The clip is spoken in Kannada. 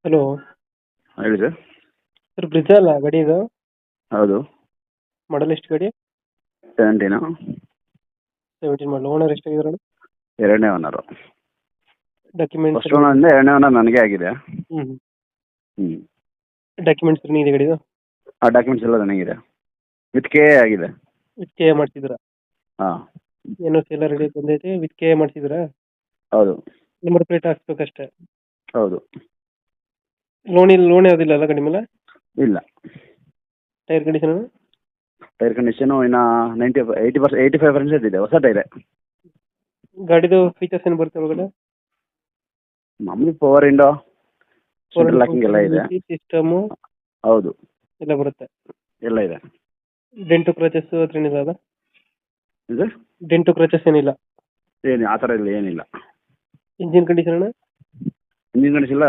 ಹಲೋ. ಹೇಳಿ ಸರ್. ಸರ್ ಬ್ರಿಜಾ ಅಲ್ಲ ಗಾಡಿ ಇದು? ಹೌದು. ಮಾಡಲ್ ಎಷ್ಟು ಗಾಡಿ? 17. 17 ಮಾಡಲ್. ಓನರ್ ಎಷ್ಟಾಗಿದ್ದಾರೆ? ಎರಡನೇ ಓನರು. ಡಾಕ್ಯುಮೆಂಟ್ಸ್ ಫಸ್ಟ್ ಓನರಿಂದ ಎರಡನೇ ಓನರ್ ನನಗೆ ಆಗಿದೆ. ಹ್ಞೂ ಹ್ಞೂ. ಡಾಕ್ಯುಮೆಂಟ್ಸ್ ರನ್ನಿಂಗ್ ಇದೆ ಗಾಡಿದು? ಆ ಡಾಕ್ಯುಮೆಂಟ್ಸ್ ಎಲ್ಲ ನನಗಿದೆ. ವಿತ್ ಕೆ ಎ ಆಗಿದೆ. ವಿತ್ ಕೆ ಎ ಮಾಡಿಸಿದ್ರಾ? ಹಾಂ. ಏನೋ ಎಲ್ಲ ರೆಡಿ ಬಂದೈತೆ, ವಿತ್ ಕೆ ಎ ಮಾಡಿಸಿದ್ರಾ? ಹೌದು. ನಂಬರ್ ಪ್ಲೇಟ್ ಹಾಕ್ಸ್ಬೇಕಷ್ಟೇ. ಹೌದು. ಲೋನ್ ಯಾವುದಿಲ್ಲ ಅಲ್ಲ ಗಾಡಿ ಮೇಲೆ? ಇಲ್ಲ. Tyre condition? ಟೈರ್ ಕಂಡೀಷನು ಇನ್ನು 85% ಇದೆ. ಹೊಸ ಟೈರೆ. ಗಾಡಿದು ಫೀಚರ್ಸ್ ಏನು ಬರುತ್ತೆ ಒಳಗಡೆ? ಮಾಮೂಲಿ ಪವರ್ ವಿಂಡೋ, ಸೆಂಟ್ರಲ್ ಲಾಕಿಂಗ್ ಎಲ್ಲ ಇದೆ. ಸಿಸ್ಟಮು ಹೌದು. ಎಲ್ಲ ಬರುತ್ತೆ? ಎಲ್ಲ ಇದೆ. ಡೆಂಟು ಕ್ರಚಸ್ ಹತ್ರ ಏನಿಲ್ಲ ಅಲ್ಲ? ಇದು ಡೆಂಟು ಕ್ರಚಸ್ ಏನಿಲ್ಲ? ಏನು ಆ ಥರ ಇಲ್ಲ, ಏನಿಲ್ಲ. Engine condition? ಇಂಜಿನ್ ಕಂಡೀಷನ್ ಎಲ್ಲ